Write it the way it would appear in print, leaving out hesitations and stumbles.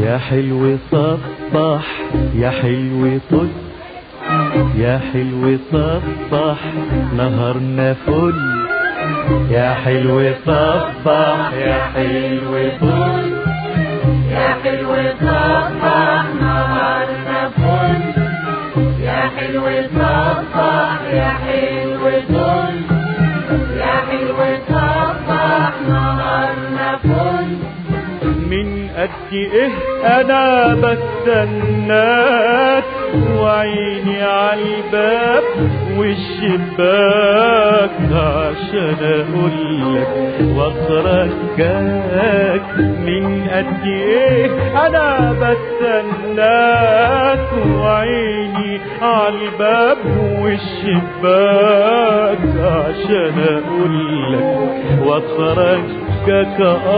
يا حلو صبح يا حلو طل، يا حلو صبح نهارنا فل، يا حلو صبح يا حلو طل، يا حلو صبح نهارنا فل، يا حلو صبح يا حلو طل، يا حلو صبح نهارنا فل. من قد ايه انا بستناك وعيني عالباب والشباك عشان اقولك واخرج جاك. من قد ايه انا بستناك وعيني عالباب والشباك عشان اقولك واخرج جاك.